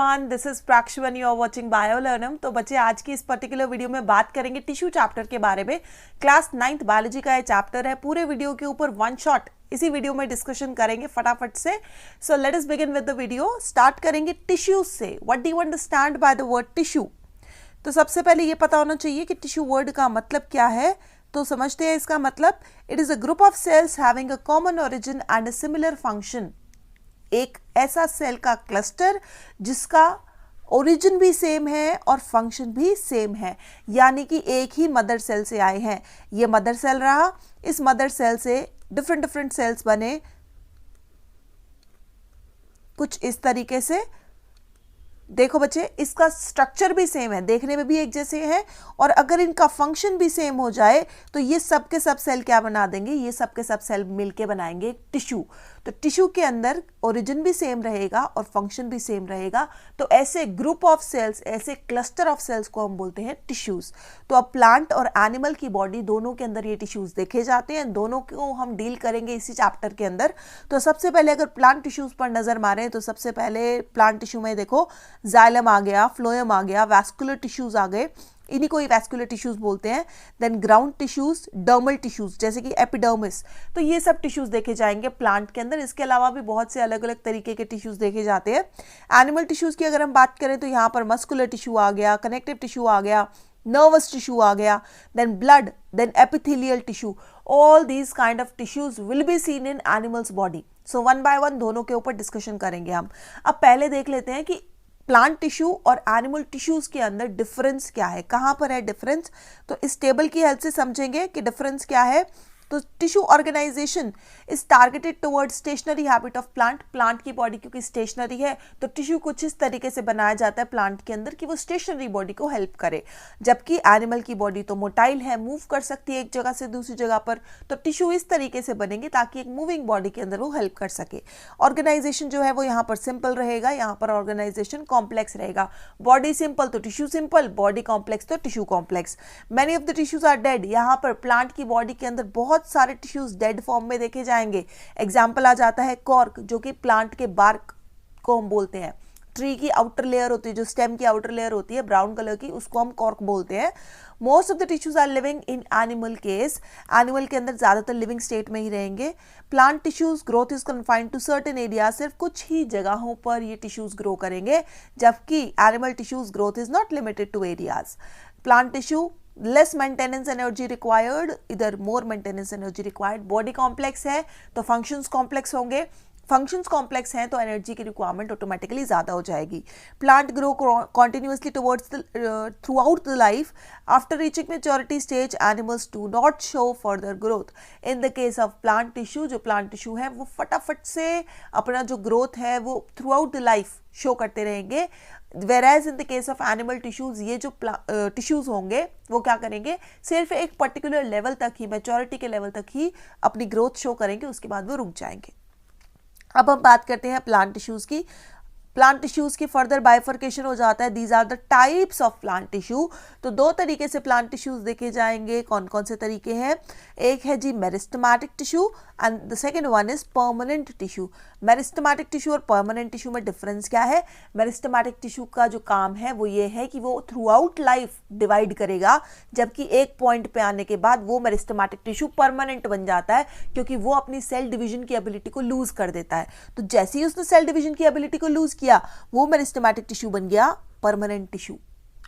Everyone, this is Prakshavan, you are watching बायोलर्नम। तो बच्चे आज की इस पर्टिकुलर वीडियो में बात करेंगे टिश्यू चैप्टर के बारे में। क्लास 9th बायोलॉजी का ये चैप्टर है। पूरे वीडियो के ऊपर वन शॉट इसी वीडियो में डिस्कशन करेंगे फटाफट से। So let us begin with the video. Start करेंगे टिश्यू से। What do you understand by the word tissue? तो सबसे पहले ये पता होना चाहिए कि टिश्यू वर्ड का मतलब क्या है। तो समझते हैं इसका मतलब। It is a group of sales having a common origin and a similar function. एक ऐसा सेल का क्लस्टर जिसका ओरिजिन भी सेम है और फंक्शन भी सेम है, यानी कि एक ही मदर सेल से आए हैं। ये मदर सेल रहा, इस मदर सेल से डिफरेंट डिफरेंट सेल्स बने कुछ इस तरीके से। देखो बच्चे, इसका स्ट्रक्चर भी सेम है, देखने में भी एक जैसे है, और अगर इनका फंक्शन भी सेम हो जाए तो ये सब के सब सेल क्या बना देंगे? ये सब के सब सेल मिलके बनाएंगे एक टिश्यू। तो टिश्यू के अंदर ओरिजिन भी सेम रहेगा और फंक्शन भी सेम रहेगा। तो ऐसे ग्रुप ऑफ सेल्स, ऐसे क्लस्टर ऑफ सेल्स को हम बोलते हैं टिश्यूज। तो अब प्लांट और एनिमल की बॉडी दोनों के अंदर ये टिश्यूज देखे जाते हैं। दोनों को हम डील करेंगे इसी चैप्टर के अंदर। तो सबसे पहले अगर प्लांट टिश्यूज पर नजर मारें तो सबसे पहले प्लांट टिश्यू में देखो, जाइलम आ गया, फ्लोएम आ गया, वैस्कुलर टिश्यूज आ गए, इन्हीं को ही वैस्कुलर टिश्यूज बोलते हैं। Then ground tissues, dermal tissues जैसे कि एपिडर्मिस। तो ये सब टिश्यूज देखे जाएंगे प्लांट के अंदर। इसके अलावा भी बहुत से अलग अलग तरीके के टिश्यूज देखे जाते हैं। एनिमल टिश्यूज की अगर हम बात करें तो यहाँ पर मस्कुलर टिश्यू आ गया, कनेक्टिव टिश्यू आ गया, नर्वस टिश्यू आ गया, then blood, then epithelial tissue. All these kind of tissues will be seen in animals body. So one by one दोनों के ऊपर डिस्कशन करेंगे हम। अब पहले देख लेते हैं कि प्लांट टिश्यू और एनिमल टिश्यूज के अंदर डिफरेंस क्या है, कहां पर है डिफरेंस। तो इस टेबल की हेल्प से समझेंगे कि डिफरेंस क्या है। तो tissue organisation is targeted towards stationary habit of plant. Plant की बॉडी क्योंकि स्टेशनरी है तो टिश्यू कुछ इस तरीके से बनाया जाता है प्लांट के अंदर कि वो स्टेशनरी बॉडी को हेल्प करे। जबकि एनिमल की बॉडी तो मोटाइल है, मूव कर सकती है एक जगह से दूसरी जगह पर। तो टिश्यू इस तरीके से बनेंगे ताकि एक मूविंग बॉडी के अंदर वो हेल्प कर सके। ऑर्गेनाइजेशन जो है वो यहाँ पर सिंपल रहेगा, यहाँ पर ऑर्गेनाइजेशन कॉम्प्लेक्स रहेगा। बॉडी सिंपल तो टिश्यू सिंपल, बॉडी कॉम्प्लेक्स तो tissue complex. Many of the tissues are dead. यहाँ पर प्लांट की बॉडी के अंदर बहुत सारे टिश्यूज डेड फॉर्म में देखे जाएंगे। एग्जाम्पल आ जाता है कॉर्क, जो कि प्लांट के बार्क को हम बोलते हैं। ट्री की आउटर लेयर होती है, जो स्टेम की आउटर लेयर होती है ब्राउन कलर की, उसको हम कॉर्क बोलते हैं। Most of the tissues are living in animal case. Animal के अंदर ज्यादातर लिविंग स्टेट में ही रहेंगे। Plant tissues growth is confined to certain area. सिर्फ कुछ ही जगहों पर ये टिश्यूज ग्रो करेंगे, जबकि animal tissues growth is not limited to areas. Plant tissue less maintenance energy required, इधर more maintenance energy required. Body complex है तो फंक्शंस कॉम्प्लेक्स होंगे। फंक्शंस कॉम्प्लेक्स हैं तो एनर्जी की रिक्वायरमेंट ऑटोमेटिकली ज़्यादा हो जाएगी। Plant grow continuously towards throughout the life. After reaching maturity stage animals do not show further growth. In the case of plant tissue, जो plant tissue है वो फटाफट से अपना जो ग्रोथ है वो throughout the life show करते रहेंगे। Whereas in the case of animal tissues, ये जो टिश्यूज होंगे वो क्या करेंगे, सिर्फ एक पर्टिकुलर लेवल तक ही, मैच्योरिटी के लेवल तक ही अपनी ग्रोथ शो करेंगे, उसके बाद वो रुक जाएंगे। अब हम बात करते हैं प्लांट टिश्यूज की। प्लांट टिश्यूज की फर्दर बाइफर्केशन हो जाता है। These are the types of plant tissue. तो दो तरीके से प्लांट टिश्यूज देखे जाएंगे। कौन कौन से तरीके हैं? एक है जी meristematic tissue and the second one is permanent tissue. Meristematic tissue और परमानेंट टिश्यू में डिफरेंस क्या है? मेरिस्टेमेटिक टिश्यू का जो काम है वो ये है कि वो थ्रू आउट लाइफ डिवाइड करेगा, जबकि एक पॉइंट पे आने के बाद वो मेरिस्टेमेटिक टिश्यू परमानेंट बन जाता है, क्योंकि वो अपनी सेल डिवीजन की एबिलिटी को लूज कर देता है। तो जैसे ही उसने सेल डिवीजन की एबिलिटी को लूज किया, वो मेरिस्टेमेटिक टिश्यू बन गया परमानेंट टिश्यू।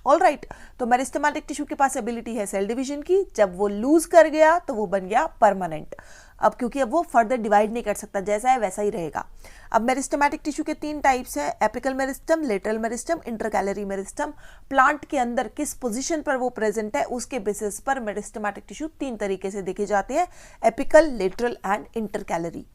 All right. तो मेरिस्टेमेटिक टिश्यू के पास एबिलिटी है सेल डिवीजन की, जब वो लूज कर गया तो वो बन गया परमानेंट। अब क्योंकि अब वो फर्दर डिवाइड नहीं कर सकता, जैसा है वैसा ही रहेगा। अब मेरिस्टेमेटिक टिश्यू के तीन टाइप्स हैं, apical meristem, lateral meristem, intercalary meristem. Plant के अंदर किस पोजीशन पर वो प्रेजेंट है उसके बेसिस पर मेरिस्टेमेटिक टिश्यू तीन तरीके से देखे जाते हैं, एपिकल, लेटरल एंड इंटरकैलरी।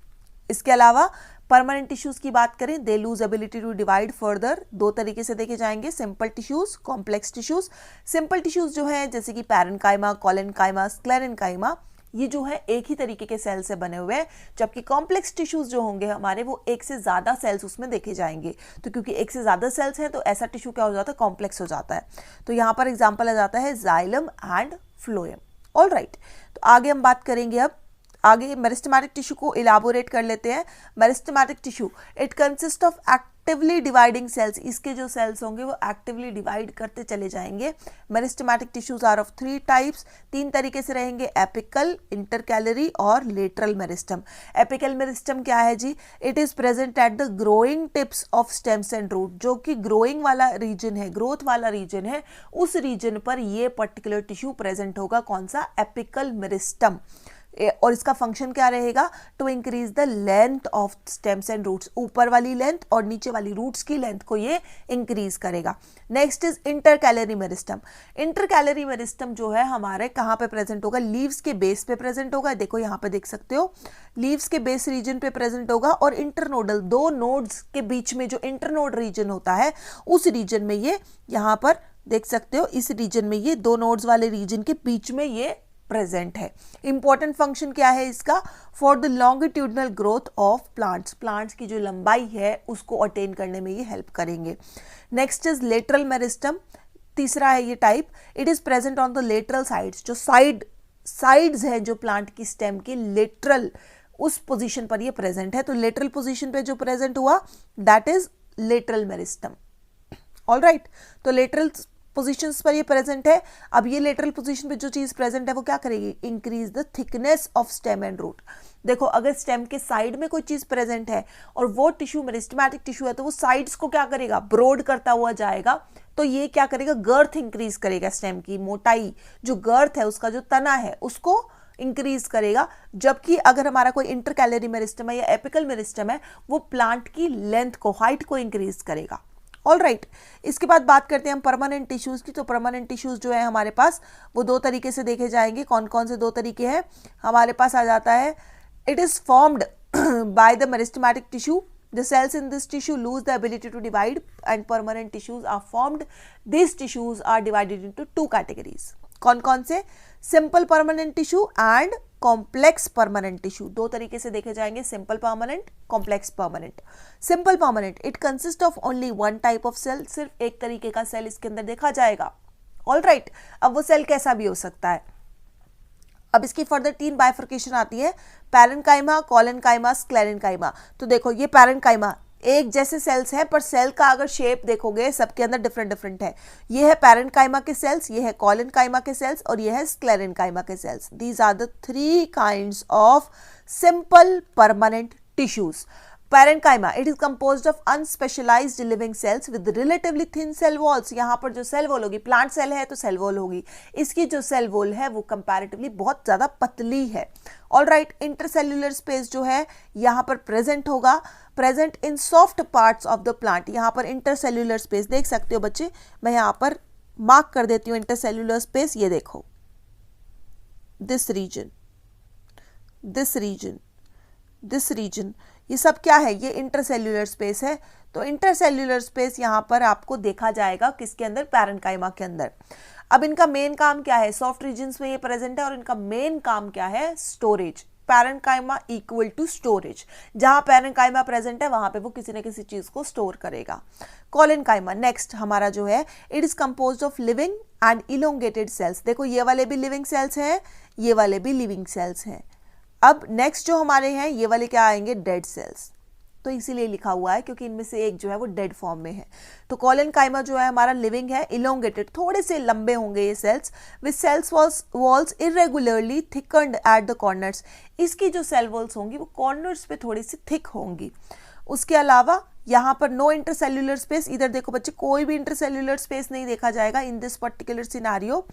इसके अलावा परमानेंट टिश्यूज की बात करें, they lose ability to divide further. दो तरीके से देखे जाएंगे, simple tissues, complex tissues. Simple tissues जो है जैसे कि पैरेन्काइमा, कोलेनकाइमा, स्क्लेरेन्काइमा, ये जो है एक ही तरीके के सेल से बने हुए हैं। जबकि कॉम्प्लेक्स टिश्यूज जो होंगे हमारे, वो एक से ज्यादा सेल्स उसमें देखे जाएंगे। तो क्योंकि एक से ज्यादा सेल्स हैं तो ऐसा टिश्यू क्या हो जाता है, कॉम्प्लेक्स हो जाता है। तो यहाँ पर एग्जाम्पल आ जाता है xylem and phloem. All right. तो आगे हम बात करेंगे अब आगे मेरिस्टेमेटिक टिश्यू को इलाबोरेट कर लेते हैं। Meristematic tissue it consist of actively dividing cells, इसके जो सेल्स होंगे वो एक्टिवली डिवाइड करते चले जाएंगे। Meristematic tissues are of 3 types, 3 तरीके से रहेंगे, एपिकल, इंटरकैलरी और लेटरल मेरिस्टम। एपिकल मेरिस्टम क्या है जी? It is present at the growing tips of stems and root, जो कि ग्रोइंग वाला रीजन है, ग्रोथ वाला रीजन है, उस रीजन पर ये पर्टिकुलर टिश्यू प्रेजेंट होगा। कौन सा? Apical meristem. और इसका फंक्शन क्या रहेगा? To increase the length of stems and roots, ऊपर वाली लेंथ और नीचे वाली रूट्स की लेंथ को ये इंक्रीज करेगा। Next is intercalary meristem. Intercalary meristem जो है हमारे कहाँ पे प्रेजेंट होगा? लीव्स के बेस पे प्रेजेंट होगा। देखो यहाँ पे देख सकते हो, लीव्स के बेस रीजन पे प्रेजेंट होगा और इंटरनोडल, 2 नोड्स के बीच में जो इंटरनोड रीजन होता है उस रीजन में ये, यहाँ पर देख सकते हो, इस रीजन में ये 2 नोड्स वाले रीजन के बीच में ये प्रेजेंट है। इंपॉर्टेंट फंक्शन क्या है इसका? For the longitudinal growth of plants, plants की जो लंबाई है उसको अटेन करने में ये हेल्प करेंगे। नेक्स्ट इज लेटरल मेरिस्टम, तीसरा है ये type. It is present on the lateral sides, जो साइड्स है जो प्लांट की स्टेम की लेटरल, उस पोजीशन पर ये प्रेजेंट है। तो लेटरल पोजीशन पे जो प्रेजेंट हुआ that is lateral meristem. Alright, तो लेटरल पोजीशंस पर ये प्रेजेंट है। अब ये लेटरल पोजीशन पे जो चीज प्रेजेंट है वो क्या करेगी? Increase the thickness of stem and root. देखो अगर स्टेम के साइड में कोई चीज प्रेजेंट है और वो टिश्यू मेरिस्टेमेटिक टिश्यू है तो वो साइड्स को क्या करेगा? ब्रॉड करता हुआ जाएगा। तो ये क्या करेगा? गर्थ इंक्रीज करेगा, स्टेम की मोटाई, जो गर्थ है उसका जो तना है उसको इंक्रीज करेगा। जबकि अगर हमारा कोई इंटरकैलरी मेरिस्टम है या एपिकल मेरिस्टम है वो प्लांट की लेंथ को, हाइट को इंक्रीज करेगा। ऑलराइट, इसके बाद बात करते हैं हम परमानेंट टिश्यूज की। तो परमानेंट टिश्यूज जो है हमारे पास वो 2 तरीके से देखे जाएंगे। कौन कौन से 2 तरीके हैं हमारे पास आ जाता है? It is formed by the meristematic tissue, the cells in this tissue lose the ability to divide and permanent tissues are formed. This tissues are divided into 2 categories. कौन कौन से? Simple permanent tissue and complex permanent tissue. 2 तरीके से देखे जाएंगे, simple permanent, complex permanent. Simple permanent it consist of only 1 type of cell, सिर्फ एक तरीके का सेल इसके अंदर देखा जाएगा। ऑलराइट, अब वो सेल कैसा भी हो सकता है। अब इसकी फर्दर 3 बाइफर्केशन आती है, पैरेन्काइमा, कॉलेन्काइमा, स्क्लेरेन्काइमा। तो देखो ये पैरेन्काइमा, एक जैसे सेल्स हैं पर सेल का अगर शेप देखोगे सबके अंदर डिफरेंट डिफरेंट है। ये है पैरेन्काइमा के सेल्स, ये है कॉलेन्काइमा के सेल्स और ये है स्क्लेरेन्काइमा के cells. These are the 3 kinds of simple permanent tissues. Parenchyma it is composed of unspecialised living cells with relatively thin cell walls. यहाँ पर जो सेल वॉल होगी, प्लांट सेल है तो सेल वॉल होगी, इसकी जो सेल वॉल है वो कंपैरेटिवली बहुत ज्यादा पतली है। ऑलराइट, इंटरसेल्यूलर स्पेस जो है यहाँ पर प्रेजेंट होगा, present in soft parts of the plant. यहाँ पर इंटरसेल्यूलर स्पेस देख सकते हो बच्चे, मैं यहाँ पर मार्क कर देती हूँ इंटरसेल्यूलर स्पेस। ये देखो, this region, this region, this region, ये सब क्या है? ये इंटरसेल्यूलर स्पेस है। तो इंटरसेल्यूलर स्पेस यहाँ पर आपको देखा जाएगा किसके अंदर? पैरेन्काइमा के अंदर। अब इनका मेन काम क्या है? सॉफ्ट रीजन्स में ये प्रेजेंट है और इनका मेन काम क्या है? Storage. Parenchyma equal to storage, जहां पैरेन्काइमा प्रेजेंट है वहां पे वो किसी न किसी चीज को स्टोर करेगा। कॉलेन्काइमा नेक्स्ट हमारा जो है, it is composed of living and elongated cells. देखो ये वाले भी लिविंग सेल्स हैं, ये वाले भी लिविंग सेल्स हैं। अब नेक्स्ट जो हमारे हैं ये वाले क्या आएंगे? Dead cells. तो इसीलिए लिखा हुआ है क्योंकि इनमें से एक जो है वो डेड फॉर्म में है। तो कॉलेन्काइमा जो है हमारा लिविंग है, इलोंगेटेड, थोड़े से लंबे होंगे ये cells, with cells walls irregularly thickened at the corners. इसकी जो सेल वॉल्स होंगी वो कॉर्नर्स पे थोड़ी सी थिक होंगी। उसके अलावा यहाँ पर नो इंटरसेल्यूलर स्पेस, इधर देखो बच्चे कोई भी इंटरसेल्यूलर स्पेस नहीं देखा जाएगा in this particular scenario.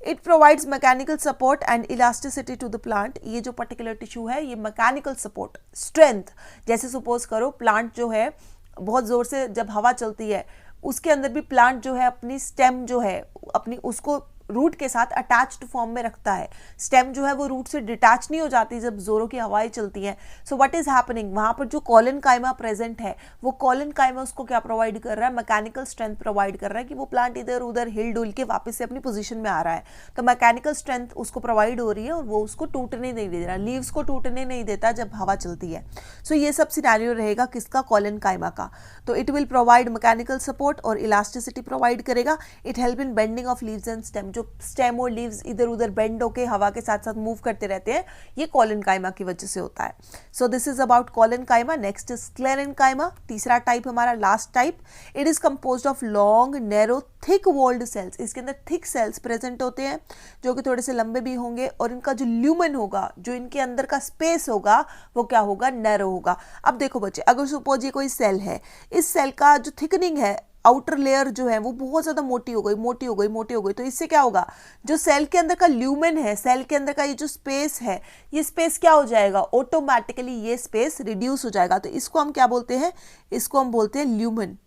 It provides mechanical support and elasticity to the plant. ये जो पर्टिकुलर टिश्यू है ये मैकेनिकल सपोर्ट, स्ट्रेंथ, जैसे सपोज करो प्लांट जो है बहुत जोर से जब हवा चलती है उसके अंदर भी प्लांट जो है अपनी स्टेम जो है अपनी उसको रूट के साथ अटैच्ड फॉर्म में रखता है। स्टेम जो है वो रूट से डिटैच नहीं हो जाती जब जोरों की हवाएं चलती हैं। सो व्हाट इज हैपनिंग, वहां पर जो कॉलेन्काइमा प्रेजेंट है वो कॉलेन्काइमा उसको क्या प्रोवाइड कर रहा है? मैकेनिकल स्ट्रेंथ प्रोवाइड कर रहा है कि वो प्लांट इधर उधर हिल डुल के वापस से अपनी पोजीशन में आ रहा है। तो मैकेनिकल स्ट्रेंथ उसको प्रोवाइड हो रही है और वो उसको टूटने नहीं दे रहा, लीव्स को टूटने नहीं देता जब हवा चलती है। सो ये सब सिनेरियो रहेगा किसका? कॉलेन्काइमा का। तो it will provide mechanical support और इलास्टिसिटी प्रोवाइड करेगा। It help in bending of leaves and stem. जो स्टेम और लीव्स इधर उधर बेंड होके हवा के साथ साथ मूव करते रहते हैं, ये कोलेनकाइमा की वजह से होता है। So this is about collenchyma. Next is sclerenchyma, तीसरा टाइप हमारा, last type. It is composed of long narrow thick walled cells. इसके अंदर थिक सेल्स प्रेजेंट होते हैं जो कि थोड़े से लंबे भी होंगे, और इनका जो ल्यूमेन होगा, जो इनके अंदर का स्पेस होगा, वो क्या होगा, नैरो होगा। अब देखो बच्चे, अगर सपोज ये कोई सेल है, इस सेल का जो थिकनिंग है, आउटर लेयर जो है वो बहुत ज्यादा मोटी हो गई, तो इससे क्या होगा, जो सेल के अंदर का ल्यूमेन है, सेल के अंदर का ये जो स्पेस है, ये स्पेस क्या हो जाएगा, ऑटोमेटिकली ये स्पेस रिड्यूस हो जाएगा। तो इसको हम क्या बोलते हैं, इसको हम बोलते हैं ल्यूमेन।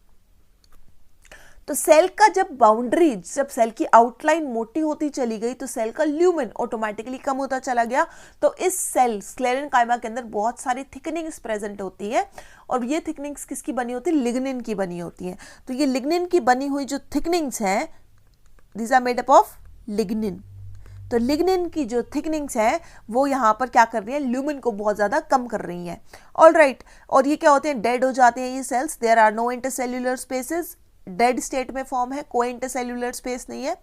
तो सेल का जब बाउंड्री, जब सेल की आउटलाइन मोटी होती चली गई, तो सेल का ल्यूमेन ऑटोमेटिकली कम होता चला गया। तो इस सेल स्क्लेरेनकाइमा के अंदर बहुत सारी थिकनिंग्स प्रेजेंट होती है, और ये थिकनिंग्स किसकी बनी होती है, लिग्निन की बनी होती है। तो ये लिग्निन की बनी हुई जो थिकनिंग्स हैं, these are made up of lignin. तो लिग्निन की जो थिकनिंग्स है वो यहाँ पर क्या कर रही है, ल्यूमेन को बहुत ज्यादा कम कर रही हैं। ऑलराइट, और ये क्या होते हैं, डेड हो जाते हैं ये cells. There are no intercellular spaces, dead state में फॉर्म है, कोई इंटरसेल्यूलर स्पेस नहीं है।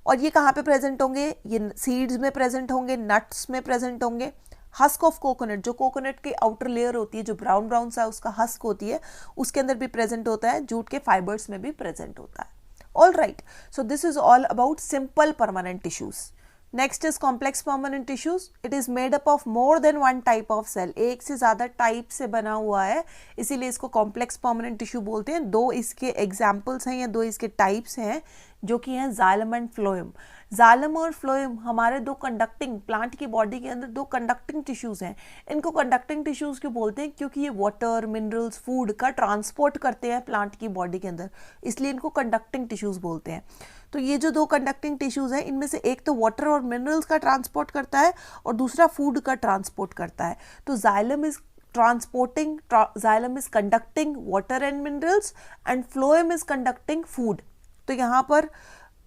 और ये कहाँ पे प्रेजेंट होंगे, ये सीड्स में प्रेजेंट होंगे, नट्स में प्रेजेंट होंगे। हस्क ऑफ कोकोनट, जो कोकोनट की आउटर लेयर होती है, जो ब्राउन ब्राउन सा उसका हस्क होती है, उसके अंदर भी प्रेजेंट होता है, जूट के फाइबर्स में भी प्रेजेंट होता है। All right, so this is all about simple permanent tissues. Next is complex permanent tissues. It is made up of more than one type of cell, एक से ज्यादा टाइप से बना हुआ है, इसीलिए इसको कॉम्प्लेक्स परमानेंट टिश्यू बोलते हैं। दो इसके एग्जाम्पल्स हैं या दो इसके टाइप्स हैं, जो कि हैं जाइलम एंड फ्लोएम। जाइलम और फ्लोएम हमारे दो कंडक्टिंग, प्लांट की बॉडी के अंदर दो कंडक्टिंग टिश्यूज हैं। इनको कंडक्टिंग टिश्यूज क्यों बोलते हैं, क्योंकि ये वाटर, मिनरल्स, फूड का ट्रांसपोर्ट करते हैं प्लांट की बॉडी के अंदर, इसलिए इनको कंडक्टिंग टिश्यूज बोलते हैं। तो ये जो दो कंडक्टिंग टिश्यूज हैं, इनमें से एक तो वाटर और मिनरल्स का ट्रांसपोर्ट करता है और दूसरा फूड का ट्रांसपोर्ट करता है। तो xylem is transporting, xylem is conducting water and minerals and phloem is conducting food। तो यहाँ पर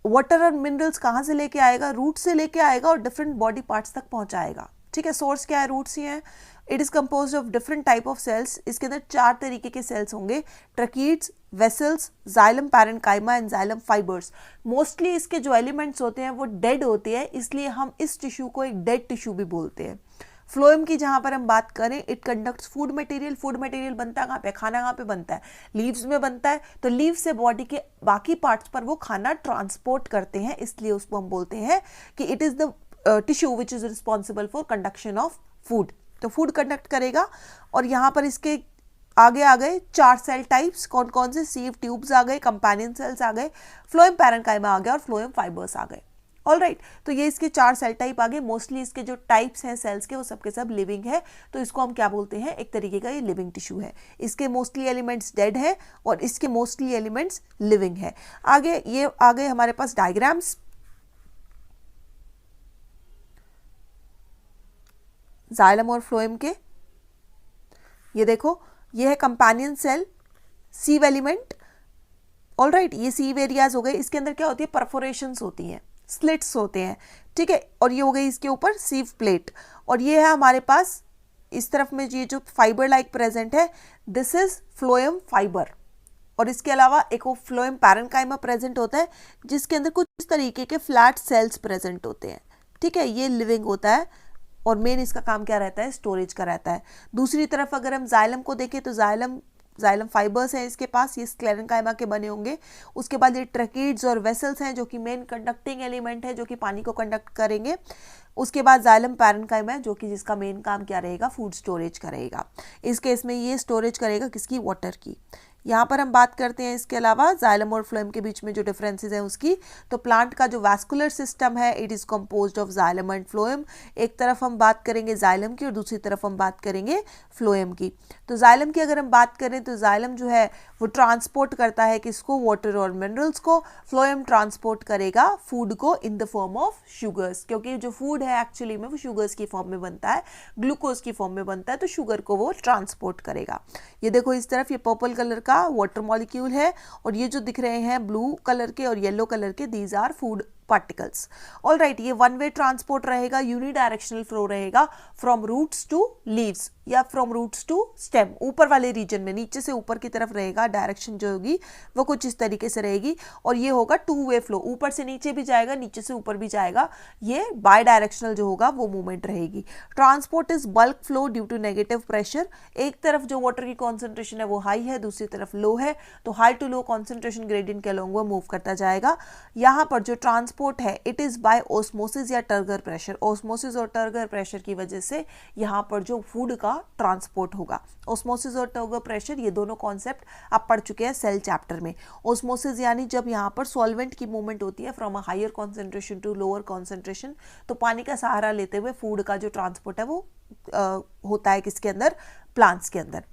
वाटर और मिनरल्स कहाँ से लेके आएगा, रूट से लेके आएगा और डिफरेंट बॉडी पार्ट्स तक पहुँचाएगा। ठीक है, सोर्स क्या है, रूट्स ही हैं। It is composed of different type of cells. इसके अंदर 4 तरीके के सेल्स होंगे, tracheids, vessels, xylem parenchyma and xylem fibres. Mostly इसके जो एलिमेंट्स होते हैं वो डेड होते हैं, इसलिए हम इस टिश्यू को एक डेड टिश्यू भी बोलते हैं। फ्लोएम की जहां पर हम बात करें, it conducts food material. Food material बनता है कहाँ पे, खाना कहाँ पे बनता है, लीव्स में बनता है। तो लीव से बॉडी के बाकी पार्ट्स पर वो खाना ट्रांसपोर्ट करते हैं, इसलिए उसको हम बोलते हैं कि it is the tissue which is responsible for conduction of food. तो फूड कंडक्ट करेगा। और यहाँ पर इसके आगे आ गए 4 सेल टाइप्स, कौन कौन से, सीव ट्यूब्स आ गए, कंपेनियन सेल्स आ गए, फ्लोएम पैरेन्काइमा आ गया और फ्लोएम फाइबर्स आ गए। ऑलराइट, तो ये इसके 4 सेल टाइप आ गए। मोस्टली इसके जो टाइप्स हैं सेल्स के, वो सबके सब लिविंग है, तो इसको हम क्या बोलते हैं, एक तरीके का ये लिविंग टिश्यू है। इसके मोस्टली एलिमेंट्स डेड है और इसके मोस्टली एलिमेंट्स लिविंग है। आगे ये आ गए हमारे पास डायग्राम्स जाइलम और फ्लोएम के। ये देखो, ये है कंपेनियन सेल, सीव एलिमेंट। ऑलराइट, ये सीव एरियाज हो गए। इसके अंदर क्या होती है, परफोरेशंस होती हैं, स्लिट्स होते हैं। ठीक है, और ये हो गई इसके ऊपर सीव प्लेट। और ये है हमारे पास इस तरफ में ये जो फाइबर लाइक प्रेजेंट है, दिस इज फ्लोएम फाइबर। और इसके अलावा एक फ्लोएम पैरेन्काइमा प्रेजेंट होता है, जिसके अंदर कुछ इस तरीके के फ्लैट सेल्स प्रेजेंट होते हैं। ठीक है, ये लिविंग होता है और मेन इसका काम क्या रहता है, स्टोरेज का रहता है। दूसरी तरफ अगर हम जाइलम को देखें तो जाइलम फाइबर्स हैं इसके पास, ये स्क्लेरेनकाइमा के बने होंगे। उसके बाद ये ट्रकीड्स और वेसल्स हैं, जो कि मेन कंडक्टिंग एलिमेंट है, जो कि पानी को कंडक्ट करेंगे। उसके बाद जाइलम पैरेन्काइमा है, जो कि जिसका मेन काम क्या रहेगा, फूड स्टोरेज करेगा। इस केस में ये स्टोरेज करेगा किसकी, वाटर की। यहाँ पर हम बात करते हैं इसके अलावा जाइलम और फ्लोएम के बीच में जो डिफरेंसेस हैं उसकी। तो प्लांट का जो वैस्कुलर सिस्टम है, it is composed of xylem and phloem. एक तरफ हम बात करेंगे जाइलम की और दूसरी तरफ हम बात करेंगे फ्लोएम की। तो जाइलम की अगर हम बात करें तो जाइलम जो है वो ट्रांसपोर्ट करता है किसको, वाटर और मिनरल्स को। फ्लोएम ट्रांसपोर्ट करेगा फूड को in the form of sugars, क्योंकि जो फूड है एक्चुअली में वो शुगर्स की फॉर्म में बनता है, ग्लूकोज की फॉर्म में बनता है, तो शुगर को वो ट्रांसपोर्ट करेगा। ये देखो इस तरफ ये पर्पल कलर का वाटर मॉलिक्यूल है, और ये जो दिख रहे हैं ब्लू कलर के और येलो कलर के, these are food particles. All right, ये वन वे ट्रांसपोर्ट रहेगा, यूनिडायरेक्शनल फ्लो रहेगा फ्रॉम रूट्स टू लीव्स या फ्रॉम रूट्स टू स्टेम, ऊपर वाले रीजन में, नीचे से ऊपर की तरफ रहेगा। डायरेक्शन जो होगी वो कुछ इस तरीके से रहेगी और ये होगा टू वे फ्लो, ऊपर से नीचे भी जाएगा, नीचे से ऊपर भी जाएगा। ये बाय डायरेक्शनल जो होगा वो मूवमेंट रहेगी। Transport is bulk flow due to negative pressure. एक तरफ जो वाटर की कॉन्सेंट्रेशन है वो हाई है, दूसरी तरफ लो है, तो high to low concentration gradient के अलोंग वो मूव करता जाएगा। यहाँ पर जो ट्रांसपोर्ट है इट इज बाय ऑस्मोसिस या टर्गर प्रेशर। ऑस्मोसिस और टर्गर प्रेशर की वजह से यहाँ पर जो फूड का ट्रांसपोर्ट होगा। ऑस्मोसिस और टर्गर प्रेशर ये दोनों कॉन्सेप्ट आप पढ़ चुके हैं सेल चैप्टर में। ऑस्मोसिस यानी जब यहाँ पर सॉल्वेंट की मूवमेंट होती है from a higher concentration to lower concentration, तो पानी का सहारा लेते हुए फूड का जो ट्रांसपोर्ट है वो होता है किसके अंदर, प्लांट्स के अंदर।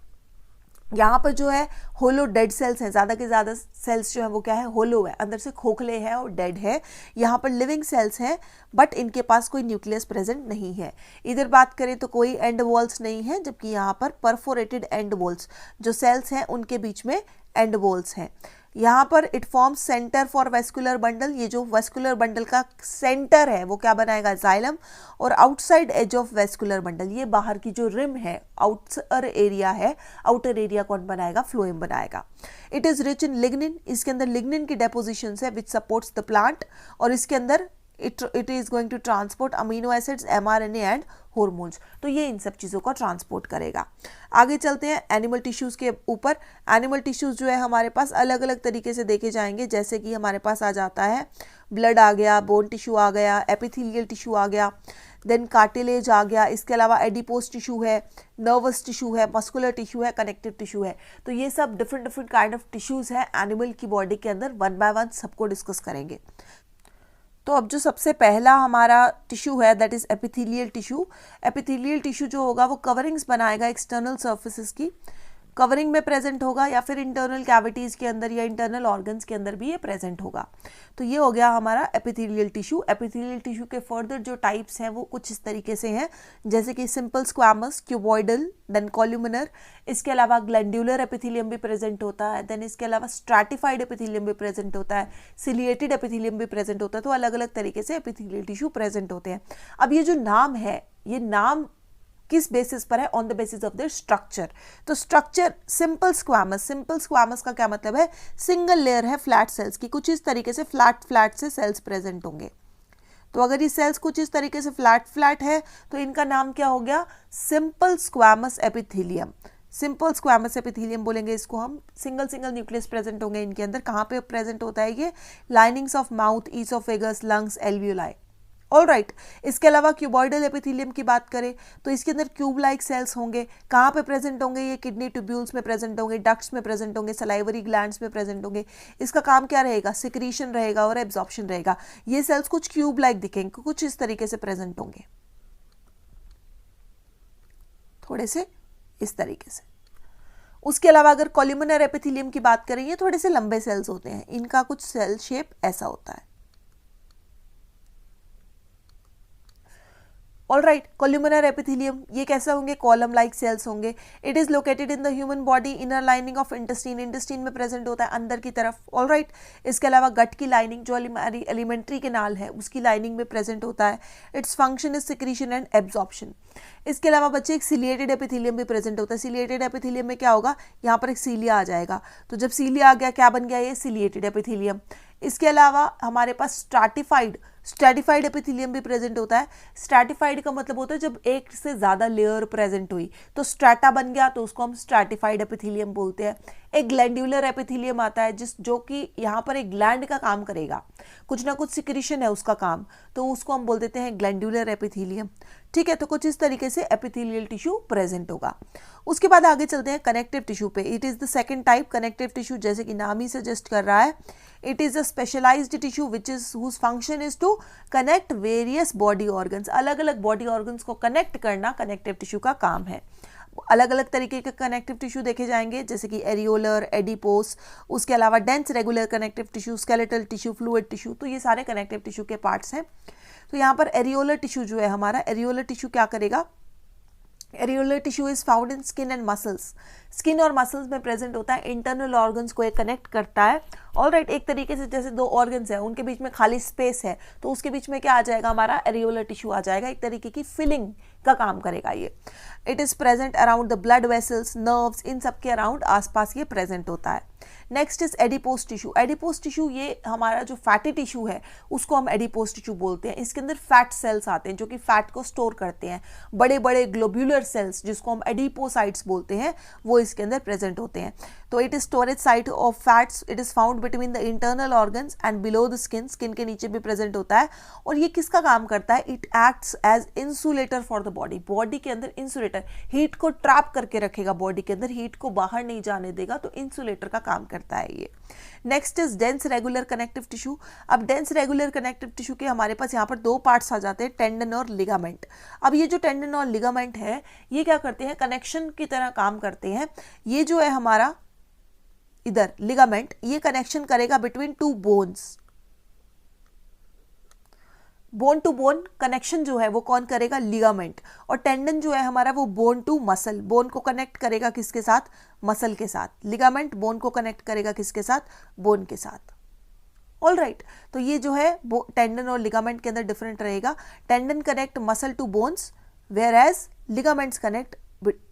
यहाँ पर जो है होलो डेड सेल्स हैं, ज़्यादा के ज़्यादा सेल्स जो है वो क्या है, होलो है, अंदर से खोखले हैं और डेड है। यहाँ पर लिविंग सेल्स हैं बट इनके पास कोई न्यूक्लियस प्रेजेंट नहीं है। इधर बात करें तो कोई एंड वॉल्स नहीं है, जबकि यहाँ पर परफोरेटेड एंड वॉल्स, जो सेल्स हैं उनके बीच में एंड वॉल्स हैं। यहाँ पर it forms centre for vascular bundle, ये जो वेस्कुलर बंडल का सेंटर है वो क्या बनाएगा, जाइलम। और outside edge of vascular bundle, ये बाहर की जो रिम है, आउटर एरिया है, आउटर एरिया कौन बनाएगा, फ्लोएम बनाएगा। It is rich in lignin, इसके अंदर लिग्निन की डेपोजिशन है विच सपोर्ट्स द प्लांट, और इसके अंदर it is going to transport amino acids, mRNA and hormones, तो ये इन सब चीज़ों को ट्रांसपोर्ट करेगा। आगे चलते हैं एनिमल टिश्यूज़ के ऊपर। एनिमल टिश्यूज़ जो है हमारे पास अलग अलग तरीके से देखे जाएंगे, जैसे कि हमारे पास आ जाता है ब्लड आ गया, बोन टिश्यू आ गया, एपिथेलियल टिश्यू आ गया, देन कार्टिलेज आ गया, इसके अलावा एडिपोज टिश्यू है, नर्वस टिश्यू है, मस्कुलर टिश्यू है, कनेक्टिव टिश्यू है। तो ये सब different different kind of tissues हैं एनिमल की बॉडी के अंदर, वन बाय वन सबको डिस्कस करेंगे। तो अब जो सबसे पहला हमारा टिश्यू है that is epithelial tissue. Epithelial tissue जो होगा वो कवरिंग्स बनाएगा एक्सटर्नल सर्फेसिस की, कवरिंग में प्रेजेंट होगा या फिर इंटरनल कैविटीज़ के अंदर या इंटरनल ऑर्गन्स के अंदर भी ये प्रेजेंट होगा। तो ये हो गया हमारा एपिथेलियल टिश्यू। एपिथेलियल टिश्यू के फर्दर जो टाइप्स हैं वो कुछ इस तरीके से हैं, जैसे कि simple squamous, cuboidal, then columnar, इसके अलावा ग्लैंड्यूलर एपिथेलियम भी प्रेजेंट होता है, देन इसके अलावा स्ट्रैटिफाइड एपिथेलियम भी प्रेजेंट होता है, सिलिएटेड एपिथेलियम भी प्रेजेंट होता है। तो अलग अलग तरीके से एपिथेलियल टिश्यू प्रेजेंट होते हैं। अब ये जो नाम है, ये नाम किस बेसिस पर है, on the basis of their structure. तो structure simple squamous, simple squamous का क्या मतलब है, सिंगल लेयर है फ्लैट सेल्स की, कुछ इस तरीके से फ्लैट से सेल्स प्रेजेंट होंगे। तो अगर ये सेल्स कुछ इस तरीके से फ्लैट है तो इनका नाम क्या हो गया, simple squamous epithelium. Simple squamous epithelium बोलेंगे इसको हम। सिंगल न्यूक्लियस प्रेजेंट होंगे इनके अंदर। कहाँ पे प्रेजेंट होता है ये, linings of mouth, oesophagus, lungs, alveoli. All right, इसके अलावा क्यूबॉइडल एपिथेलियम की बात करें तो इसके अंदर क्यूब लाइक सेल्स होंगे। कहाँ पे प्रेजेंट होंगे ये, किडनी ट्यूब्यूल्स में प्रेजेंट होंगे, डक्ट्स में प्रेजेंट होंगे, सलाइवरी ग्लैंड्स में प्रेजेंट होंगे। इसका काम क्या रहेगा, सिक्रीशन रहेगा और एब्जॉर्प्शन रहेगा। ये सेल्स कुछ क्यूब लाइक दिखेंगे, कुछ इस तरीके से प्रेजेंट होंगे, थोड़े से इस तरीके से। उसके अलावा अगर कॉल्यूमिनर एपिथेलियम की बात करें, ये थोड़े से लंबे सेल्स होते हैं, इनका कुछ सेल शेप ऐसा होता है। ऑल राइट, कॉल्यूमिनर एपिथेलियम ये कैसे होंगे, कॉलम लाइक सेल्स होंगे। It is located in the human body, inner lining of intestine, intestine में प्रेजेंट होता है अंदर की तरफ। ऑल राइट, इसके अलावा गट की लाइनिंग जो एलिमेंट्री कैनाल है उसकी लाइनिंग में प्रेजेंट होता है। Its function is secretion and absorption. इसके अलावा बच्चे एक सिलिएटेड एपिथेलियम भी प्रेजेंट होता है। सिलिएटेड एपिथेलियम में क्या होगा, यहाँ पर एक सीलिया आ जाएगा, तो जब सीलिया आ गया क्या बन गया, ये सिलिएटेड एपिथेलियम। इसके अलावा हमारे पास स्ट्रैटिफाइड एपिथेलियम भी प्रेजेंट होता है। स्ट्रैटिफाइड का मतलब होता है जब एक से ज़्यादा लेयर प्रेजेंट हुई तो स्ट्रैटा बन गया, तो उसको हम स्ट्रैटिफाइड एपिथेलियम बोलते हैं। एक ग्लैंड्यूलर एपिथेलियम आता है जो कि यहाँ पर एक ग्लैंड का काम करेगा, कुछ ना कुछ सिक्रीशन है उसका काम, तो उसको हम बोल देते हैं ग्लैंड्यूलर एपिथेलियम। ठीक है, तो कुछ इस तरीके से एपिथेलियल टिश्यू प्रेजेंट होगा। उसके बाद आगे चलते हैं कनेक्टिव टिश्यू पे। It is the second type connective tissue, जैसे कि नाम ही सजेस्ट कर रहा है। It is a specialised tissue which is whose function is to connect various body organs. अलग अलग बॉडी ऑर्गन्स को कनेक्ट करना कनेक्टिव टिश्यू का काम है। अलग अलग तरीके के कनेक्टिव टिश्यू देखे जाएंगे, जैसे कि एरियोलर, एडिपोस, उसके अलावा dense regular connective tissue, skeletal tissue, fluid tissue. तो ये सारे कनेक्टिव टिश्यू के पार्ट्स हैं। तो यहाँ पर एरियोलर टिश्यू जो है हमारा, एरियोलर टिश्यू क्या करेगा, areolar tissue is found in skin and muscles, skin और मसल्स में प्रेजेंट होता है, इंटरनल ऑर्गन्स को ये कनेक्ट करता है। ऑलराइट, एक तरीके से जैसे दो ऑर्गन्स हैं उनके बीच में खाली स्पेस है तो उसके बीच में क्या आ जाएगा, हमारा एरियोलर टिश्यू आ जाएगा, एक तरीके की फिलिंग का काम करेगा ये। It is present around the blood vessels, nerves, इन सब के अराउंड आसपास ये प्रेजेंट होता है। Next is adipose tissue. Adipose tissue ये हमारा जो फैटी टिश्यू है उसको हम एडिपोज टिश्यू बोलते हैं। इसके अंदर फैट सेल्स आते हैं जो कि फैट को स्टोर करते हैं, बड़े बड़े ग्लोब्यूलर सेल्स जिसको हम एडिपोसाइट्स बोलते हैं वो इसके अंदर प्रेजेंट होते हैं। तो it is storage site of fats, it is found between the internal organs and below the skin, skin के नीचे भी प्रेजेंट होता है। और ये किसका काम करता है, it acts as insulator for the body, body के अंदर इंसुलेटर, हीट को ट्रैप करके रखेगा बॉडी के अंदर, हीट को बाहर नहीं जाने देगा, तो इंसुलेटर का काम करता है ये। Next is dense regular connective tissue. अब डेंस रेगुलर कनेक्टिव टिश्यू के हमारे पास यहाँ पर दो पार्ट्स आ जाते हैं, टेंडन और लिगामेंट। अब ये जो टेंडन और लिगामेंट है ये क्या करते हैं, कनेक्शन की तरह काम करते हैं। ये जो है हमारा इधर लिगामेंट, ये कनेक्शन करेगा between two bones, bone to bone connection जो है वो कौन करेगा, लिगामेंट। और टेंडन जो है हमारा वो बोन टू मसल, बोन को कनेक्ट करेगा किसके साथ, मसल के साथ। लिगामेंट बोन को कनेक्ट करेगा किसके साथ, बोन के साथ। ऑलराइट, तो ये जो है वो टेंडन और लिगामेंट के अंदर डिफरेंट रहेगा। Tendon connect muscle to bones whereas ligaments connect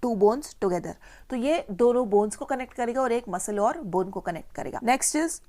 to bones together. तो ये दोनों बोन्स को कनेक्ट करेगा और एक मसल और बोन को कनेक्ट करेगा। Next is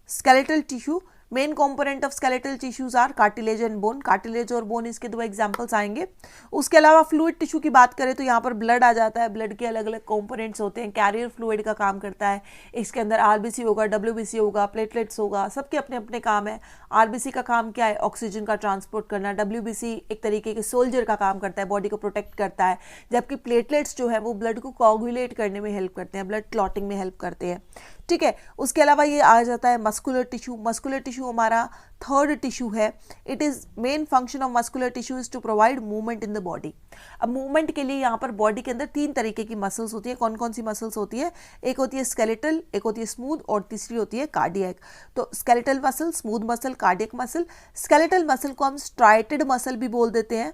skeletal tissue. Main component of skeletal tissues are cartilage and bone, cartilage और बोन इसके दो एग्जांपल्स आएंगे। उसके अलावा फ्लूइड टिश्यू की बात करें तो यहाँ पर ब्लड आ जाता है, ब्लड के अलग अलग कंपोनेंट्स होते हैं, कैरियर फ्लूइड का काम करता है, इसके अंदर आरबीसी होगा, डब्ल्यूबीसी होगा, प्लेटलेट्स होगा, सबके अपने अपने काम है। आरबीसी का काम क्या है, ऑक्सीजन का ट्रांसपोर्ट करना, डब्ल्यूबीसी एक तरीके के सोल्जर का काम करता है, बॉडी को प्रोटेक्ट करता है, जबकि प्लेटलेट्स जो है वो ब्लड को कोगुलेट करने में हेल्प करते हैं, ब्लड क्लॉटिंग में हेल्प करते हैं। ठीक है, उसके अलावा ये आ जाता है मस्कुलर टिश्यू। मस्कुलर टिश्यू हमारा थर्ड टिश्यू है। It is main function of muscular tissue is to provide movement in the body. अब मूवमेंट के लिए यहाँ पर बॉडी के अंदर तीन तरीके की मसल्स होती है। कौन कौन सी मसल्स होती है, एक होती है स्केलेटल, एक होती है स्मूथ और तीसरी होती है कार्डियक। तो skeletal muscle, smooth muscle, cardiac muscle. Skeletal muscle को हम स्ट्राइटेड मसल भी बोल देते हैं,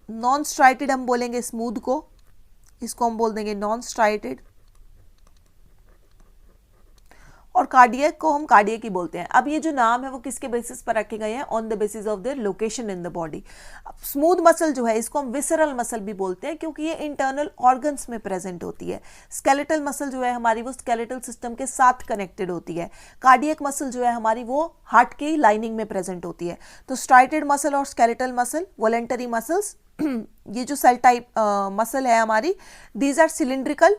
नॉन स्ट्राइटेड हम बोलेंगे स्मूथ को, इसको हम बोल देंगे नॉन स्ट्राइटेड, और कार्डियक को हम कार्डियक ही बोलते हैं। अब ये जो नाम है वो किसके बेसिस पर रखे गए हैं, on the basis of their location in the body. Smooth muscle जो है इसको हम विसरल मसल भी बोलते हैं क्योंकि ये इंटरनल ऑर्गन्स में प्रेजेंट होती है। स्केलेटल मसल जो है हमारी वो स्केलेटल सिस्टम के साथ कनेक्टेड होती है। कार्डियक मसल जो है हमारी वो हार्ट की लाइनिंग में प्रेजेंट होती है। तो स्ट्राइटेड मसल और स्केलेटल मसल वॉलेंटरी मसल्स, ये जो सेल टाइप मसल है हमारी, these are cylindrical,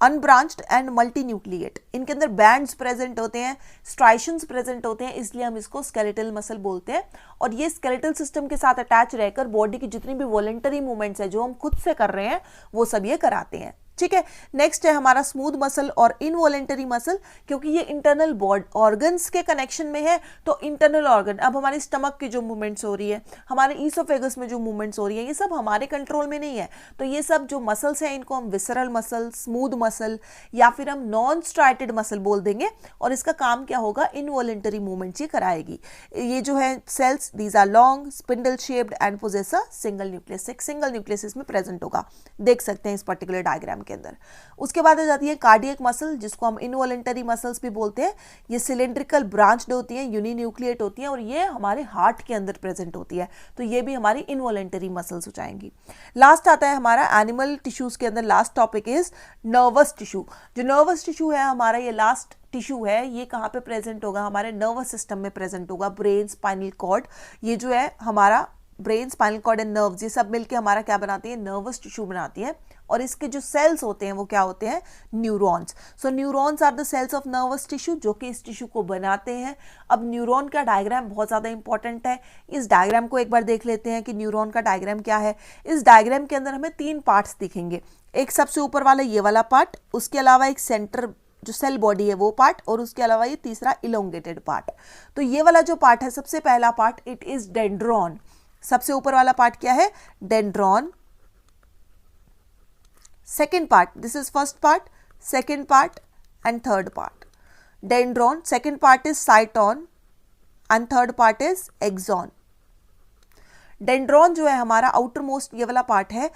unbranched and multinucleate. इनके अंदर बैंड्स प्रेजेंट होते हैं, स्ट्राइशंस प्रेजेंट होते हैं, इसलिए हम इसको स्केलेटल मसल बोलते हैं। और ये स्केलेटल सिस्टम के साथ अटैच रहकर बॉडी की जितनी भी वॉलंटरी मूवमेंट्स है जो हम खुद से कर रहे हैं वो सब ये कराते हैं। ठीक है, नेक्स्ट है हमारा स्मूथ मसल और इनवॉलेंटरी मसल। क्योंकि ये इंटरनल ऑर्गन्स के कनेक्शन में है तो इंटरनल ऑर्गन, अब हमारे स्टमक की जो मूवमेंट्स हो रही है, हमारे ईसोफेगस में जो मूवमेंट्स हो रही है, ये सब हमारे कंट्रोल में नहीं है। तो ये सब जो मसल्स हैं इनको हम विसरल मसल, स्मूथ मसल या फिर हम नॉन स्ट्राइटेड मसल बोल देंगे। और इसका काम क्या होगा, इनवॉलेंटरी मूवमेंट्स ये कराएगी। ये जो है cells, these are long, spindle shaped and possess a single nucleus. एक सिंगल न्यूक्लियस इसमें प्रेजेंट होगा, देख सकते हैं इस पर्टिकुलर डायग्राम के अंदर। उसके बाद आ जाती है कार्डियक मसल, जिसको हम इनवॉलेंटरी मसल्स भी बोलते हैं। ये सिलिंड्रिकल ब्रांच्ड होती हैं, यूनिन्यूक्लिएट होती हैं और ये हमारे हार्ट के अंदर प्रेजेंट होती है। तो ये भी हमारी इनवॉलेंटरी मसल्स हो जाएंगी। लास्ट आता है हमारा एनिमल टिश्यूज के अंदर, last topic is nervous tissue. जो नर्वस टिश्यू है हमारा, ये लास्ट टिश्यू है, ये कहाँ पे प्रेजेंट होगा, हमारे नर्वस सिस्टम में प्रेजेंट होगा। ब्रेन, स्पाइनल कॉर्ड, ये जो है हमारा brain, spinal cord and nerves, ये सब मिलके हमारा क्या बनाती है, नर्वस टिश्यू बनाती है। और इसके जो सेल्स होते हैं वो क्या होते हैं, neurons. So neurons are the cells of nervous tissue जो कि इस टिश्यू को बनाते हैं। अब न्यूरॉन का डायग्राम बहुत ज़्यादा इंपॉर्टेंट है। इस डायग्राम को एक बार देख लेते हैं कि न्यूरॉन का डायग्राम क्या है। इस डायग्राम के अंदर हमें तीन पार्ट्स दिखेंगे, एक सबसे ऊपर वाला ये वाला पार्ट, उसके अलावा एक सेंटर जो सेल बॉडी है वो पार्ट, और उसके अलावा ये तीसरा इलोंगेटेड पार्ट। तो ये वाला जो पार्ट है, सबसे पहला पार्ट, इट इज डेंड्रॉन। सबसे ऊपर वाला पार्ट क्या है, dendron. Second part, this is first part, second part and third part. Dendron, second part is cyton and third part is axon. Dendron जो है हमारा आउटर मोस्ट ये वाला पार्ट है।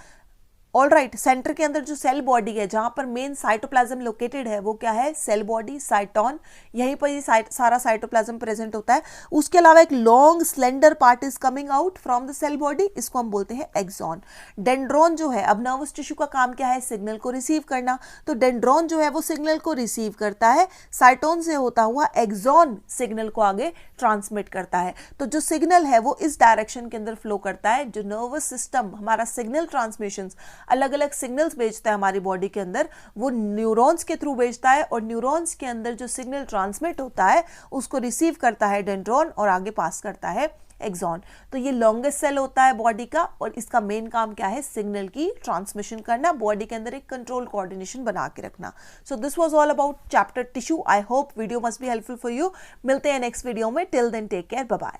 ऑल राइट, सेंटर के अंदर जो सेल बॉडी है जहां पर मेन साइटोप्लाज्म लोकेटेड है वो क्या है, सेल बॉडी, साइटोन, यहीं पर ही सारा साइटोप्लाज्म प्रेजेंट होता है। उसके अलावा एक long slender part is coming out from the cell body, इसको हम बोलते हैं एक्सॉन। डेंड्रॉन जो है, अब नर्वस टिश्यू का काम क्या है, सिग्नल को रिसीव करना, तो डेंड्रॉन जो है वो सिग्नल को रिसीव करता है, साइटोन से होता हुआ एक्सॉन सिग्नल को आगे ट्रांसमिट करता है। तो जो सिग्नल है वो इस डायरेक्शन के अंदर फ्लो करता है। जो नर्वस सिस्टम हमारा सिग्नल ट्रांसमिशंस, अलग अलग सिग्नल्स भेजता है हमारी बॉडी के अंदर, वो न्यूरॉन्स के थ्रू भेजता है, और न्यूरॉन्स के अंदर जो सिग्नल ट्रांसमिट होता है उसको रिसीव करता है डेंड्रॉन और आगे पास करता है एक्सॉन। तो ये लॉन्गेस्ट सेल होता है बॉडी का, और इसका मेन काम क्या है, सिग्नल की ट्रांसमिशन करना, बॉडी के अंदर एक कंट्रोल कोऑर्डिनेशन बना के रखना। So this was all about chapter tissue. I hope video must be helpful for you. मिलते हैं नेक्स्ट वीडियो में। Till then take care, bye bye.